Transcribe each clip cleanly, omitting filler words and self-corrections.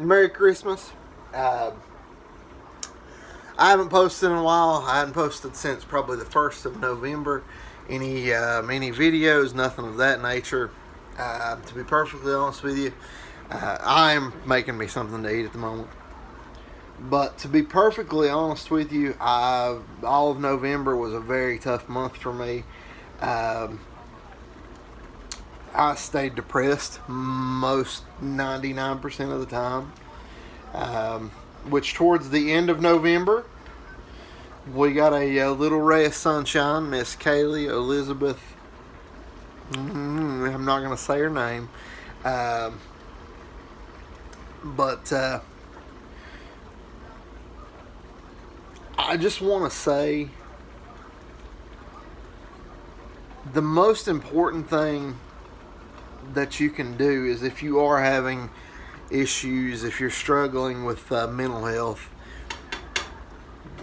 Merry Christmas. I haven't posted in a while. I hadn't posted since probably the 1st of November. Any videos, nothing of that nature. To be perfectly honest with you, I am making me something to eat at the moment. But to be perfectly honest with you, all of November was a very tough month for me. I stayed depressed most 99% of the time. Which towards the end of November, we got a little ray of sunshine, Miss Kaylee Elizabeth. I'm not going to say her name. But I just want to say the most important thing that you can do is, if you are having issues, if you're struggling with mental health,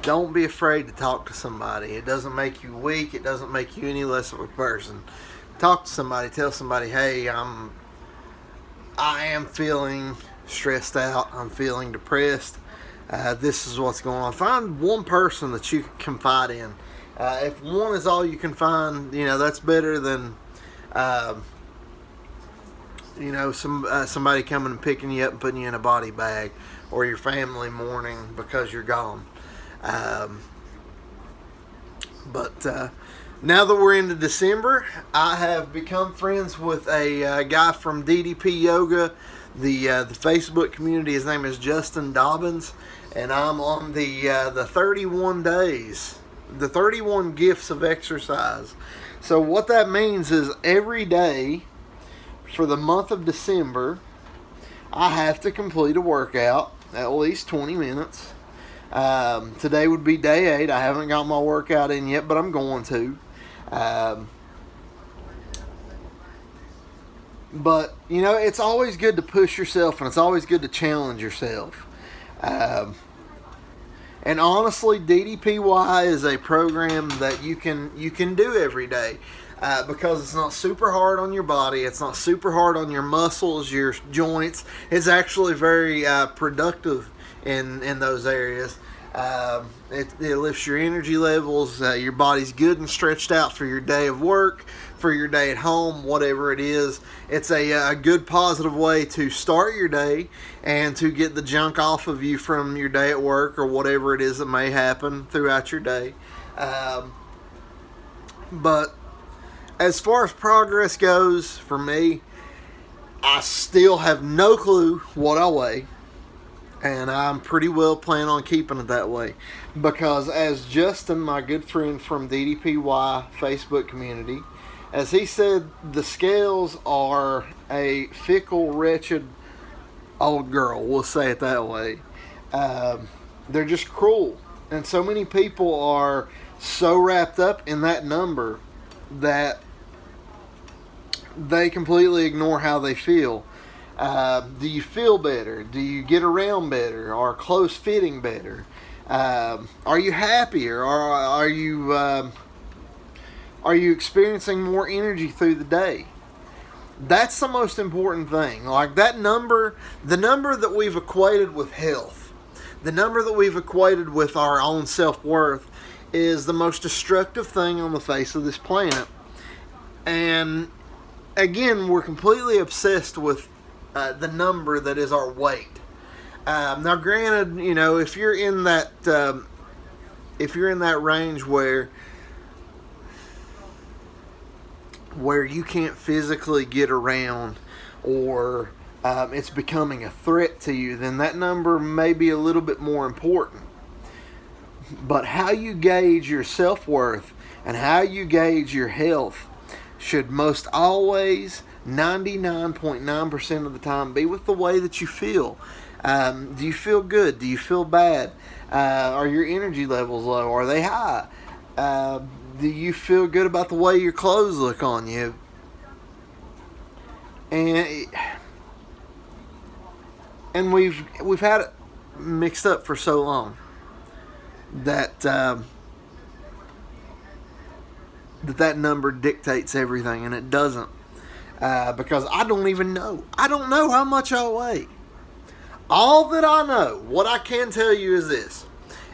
don't be afraid to talk to somebody. It doesn't make you weak. It doesn't make you any less of a person. Talk to somebody. Tell somebody, hey, I am feeling stressed out. I'm feeling depressed. This is what's going on. Find one person that you can confide in. If one is all you can find, that's better than somebody coming and picking you up and putting you in a body bag, or your family mourning because you're gone. But now that we're into December, I have become friends with a guy from DDP Yoga, the Facebook community. His name is Justin Dobbins, and I'm on the 31 days, the 31 gifts of exercise. So what that means is every day for the month of December, I have to complete a workout, at least 20 minutes. Today would be day 8. I haven't got my workout in yet, but I'm going to. But, it's always good to push yourself, and it's always good to challenge yourself. And honestly, DDPY is a program that you can do every day. Because it's not super hard on your body. It's not super hard on your muscles, your joints. It's actually very productive in those areas. It lifts your energy levels. Your body's good and stretched out for your day of work, for your day at home, whatever it is. It's a good positive way to start your day and to get the junk off of you from your day at work or whatever it is that may happen throughout your day. But as far as progress goes, for me, I still have no clue what I weigh. And I'm pretty well planning on keeping it that way. Because as Justin, my good friend from DDPY Facebook community, as he said, the scales are a fickle, wretched old girl. We'll say it that way. They're just cruel. And so many people are so wrapped up in that number that they completely ignore how they feel. Do you feel better? Do you get around better? Are clothes fitting better? Are you happier? Are you experiencing more energy through the day? That's the most important thing. Like that number, the number that we've equated with health, the number that we've equated with our own self-worth, is the most destructive thing on the face of this planet. And again, we're completely obsessed with the number that is our weight. Now, granted, if you're in that range where you can't physically get around, or it's becoming a threat to you, then that number may be a little bit more important. But how you gauge your self-worth and how you gauge your health should most always, 99.9% of the time, be with the way that you feel. Do you feel good? Do you feel bad? Are your energy levels low? Are they high? Do you feel good about the way your clothes look on you? And we've had it mixed up for so long that that number dictates everything, and it doesn't. Because I don't even know. I don't know how much I weigh. All that I know, what I can tell you is this.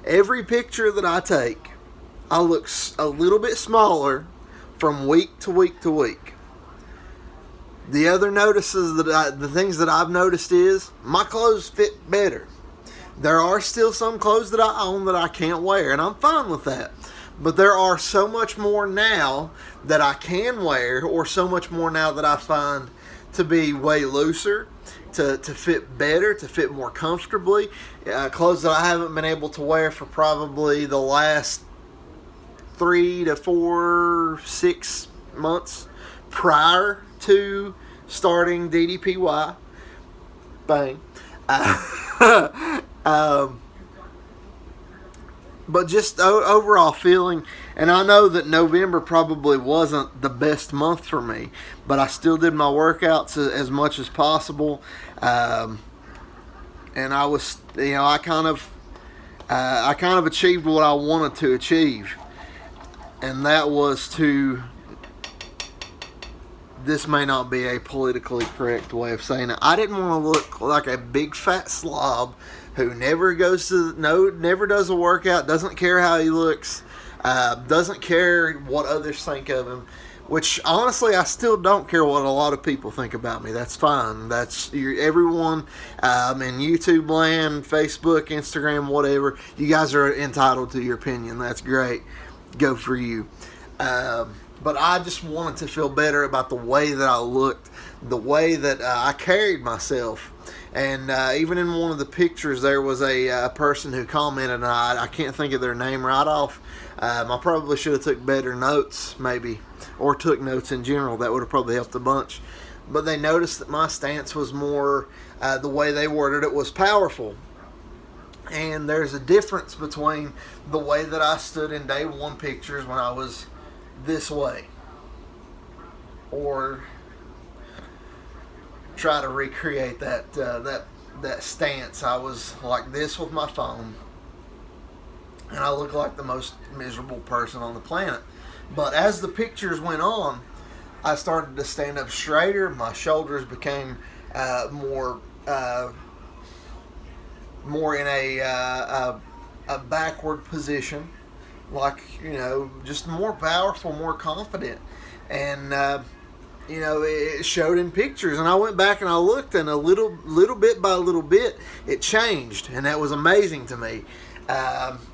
Every picture that I take, I look a little bit smaller from week to week to week. The other the things that I've noticed is my clothes fit better. There are still some clothes that I own that I can't wear, and I'm fine with that. But there are so much more now that I can wear, or so much more now that I find to be way looser, to fit better, to fit more comfortably. Clothes that I haven't been able to wear for probably the last 3 to 4, 6 months prior to starting DDPY. Bang. But just overall feeling, and I know that November probably wasn't the best month for me, but I still did my workouts as much as possible, and I was, I kind of achieved what I wanted to achieve, and that was to. This may not be a politically correct way of saying it. I didn't want to look like a big fat slob who never never does a workout, doesn't care how he looks, doesn't care what others think of him. Which honestly, I still don't care what a lot of people think about me. That's fine. That's everyone in YouTube land, Facebook, Instagram, whatever. You guys are entitled to your opinion. That's great. Go for you. But I just wanted to feel better about the way that I looked, the way that I carried myself. And even in one of the pictures, there was a person who commented, and I can't think of their name right off. I probably should have took better notes, maybe, or took notes in general. That would have probably helped a bunch. But they noticed that my stance was more, the way they worded it was powerful. And there's a difference between the way that I stood in day one pictures when I was this way, or try to recreate that stance. I was like this with my phone, and I looked like the most miserable person on the planet. But as the pictures went on, I started to stand up straighter. My shoulders became more in a backward position. Like, just more powerful, more confident. And, it showed in pictures. And I went back and I looked, and a little bit by little bit, it changed. And that was amazing to me.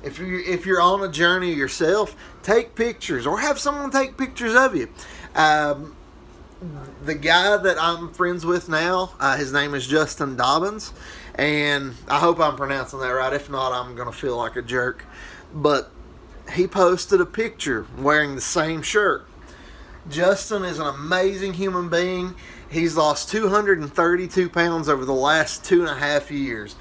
If you're on a journey yourself, take pictures or have someone take pictures of you. The guy that I'm friends with now, his name is Justin Dobbins. And I hope I'm pronouncing that right. If not, I'm going to feel like a jerk. But he posted a picture wearing the same shirt. Justin is an amazing human being. He's lost 232 pounds over the last 2.5 years.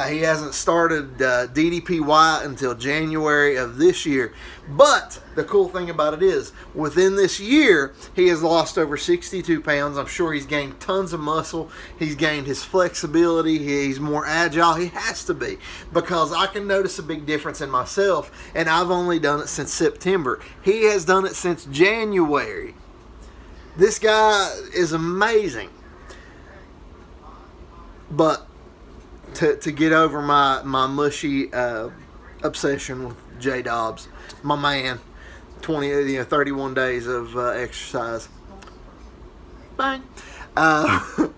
He hasn't started DDPY until January of this year. But the cool thing about it is, within this year, he has lost over 62 pounds. I'm sure he's gained tons of muscle. He's gained his flexibility. He's more agile. He has to be, because I can notice a big difference in myself, and I've only done it since September. He has done it since January. This guy is amazing. But to get over my mushy obsession with J Dobbs, my man, 31 days of exercise. Bang. But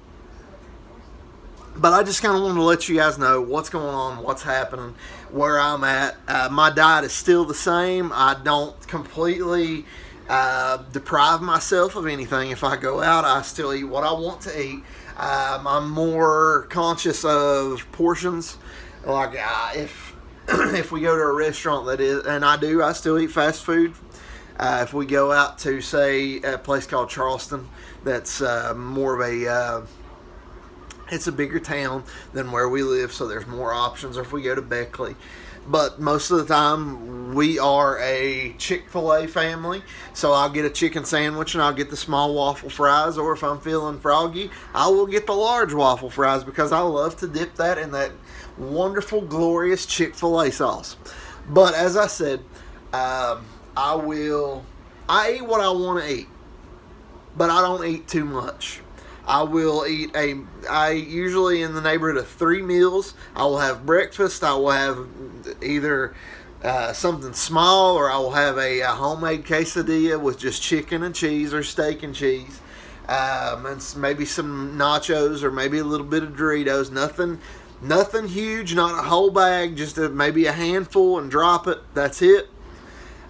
I just kind of wanted to let you guys know what's going on, what's happening, where I'm at. My diet is still the same. I don't completely deprive myself of anything. If I go out, I still eat what I want to eat. I'm more conscious of portions. Like if we go to a restaurant I still eat fast food. If we go out to, say, a place called Charleston, that's more of it's a bigger town than where we live, so there's more options. Or if we go to Beckley. But most of the time, we are a Chick-fil-A family. So I'll get a chicken sandwich and I'll get the small waffle fries. Or if I'm feeling froggy, I will get the large waffle fries, because I love to dip that in that wonderful, glorious Chick-fil-A sauce. But as I said, I eat what I want to eat. But I don't eat too much. I will I usually in the neighborhood of 3 meals. I will have breakfast. I will have either something small, or I will have a homemade quesadilla with just chicken and cheese or steak and cheese. And maybe some nachos or maybe a little bit of Doritos. Nothing huge, not a whole bag, just maybe a handful and drop it. That's it.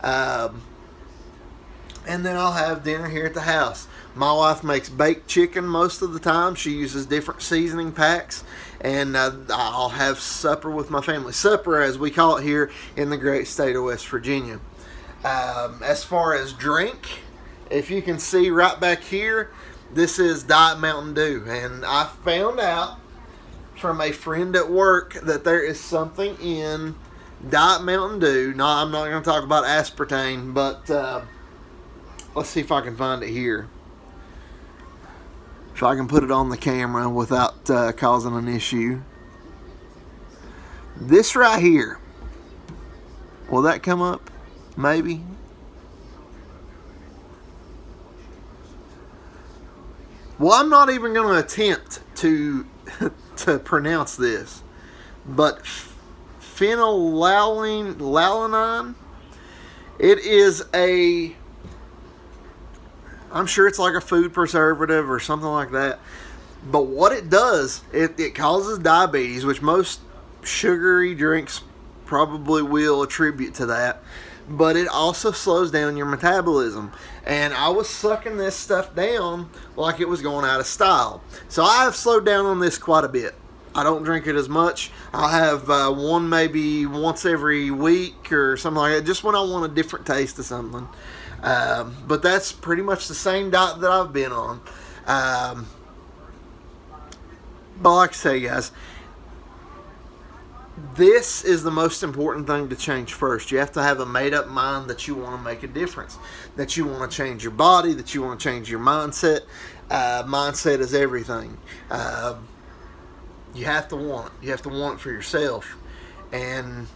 And then I'll have dinner here at the house. My wife makes baked chicken most of the time. She uses different seasoning packs. And I'll have supper with my family. Supper, as we call it here in the great state of West Virginia. As far as drink, if you can see right back here, this is Diet Mountain Dew. And I found out from a friend at work that there is something in Diet Mountain Dew. No, I'm not going to talk about aspartame, but let's see if I can find it here. If I can put it on the camera without causing an issue. This right here. Will that come up? Maybe. Well, I'm not even going to attempt to pronounce this, but phenylalanine. It is I'm sure it's like a food preservative or something like that. But what it does, it causes diabetes, which most sugary drinks probably will attribute to that. But it also slows down your metabolism. And I was sucking this stuff down like it was going out of style. So I have slowed down on this quite a bit. I don't drink it as much. I'll have one maybe once every week or something like that, just when I want a different taste of something. But that's pretty much the same diet that I've been on. But like I say, guys, this is the most important thing to change first. You have to have a made-up mind that you want to make a difference, that you want to change your body, that you want to change your mindset. Mindset is everything. You have to want it. You have to want it for yourself. And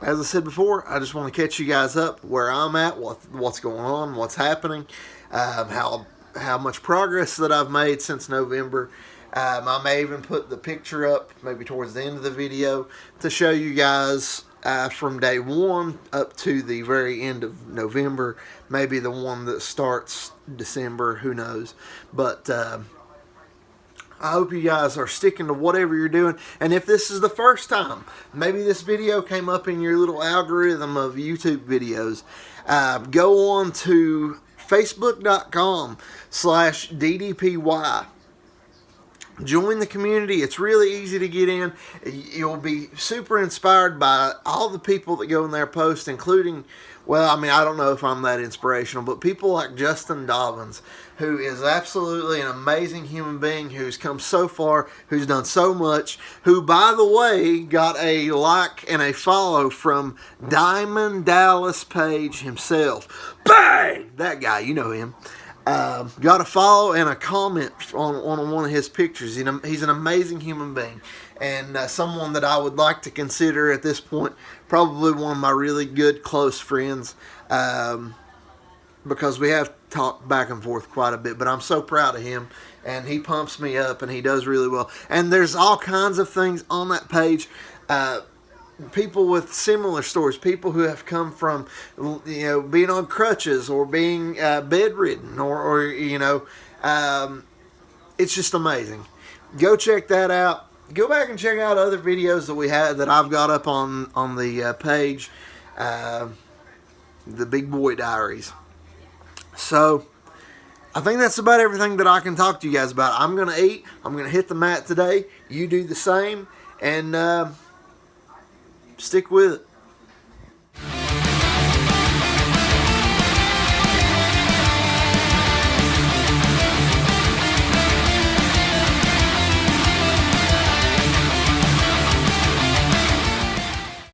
as I said before, I just want to catch you guys up where I'm at, what's going on, what's happening, how much progress that I've made since November. I may even put the picture up maybe towards the end of the video to show you guys from day one up to the very end of November. Maybe the one that starts December, who knows. But I hope you guys are sticking to whatever you're doing. And if this is the first time, maybe this video came up in your little algorithm of YouTube videos, go on to facebook.com/DDPY. Join the community. It's really easy to get in. You'll be super inspired by all the people that go in there post, including, well, I mean, I don't know if I'm that inspirational, but people like Justin Dobbins, who is absolutely an amazing human being, who's come so far, who's done so much, who, by the way, got a like and a follow from Diamond Dallas Page himself. Bang! That guy, you know him. Got a follow and a comment on one of his pictures. He's an amazing human being, and someone that I would like to consider at this point probably one of my really good close friends, because we have talked back and forth quite a bit. But I'm so proud of him, and he pumps me up, and he does really well. And there's all kinds of things on that page. People with similar stories, people who have come from, being on crutches or being bedridden, or it's just amazing. Go check that out. Go back and check out other videos that I've got up on the page, the Big Boy Diaries. So I think that's about everything that I can talk to you guys about. I'm gonna eat. I'm gonna hit the mat today. You do the same, and stick with it.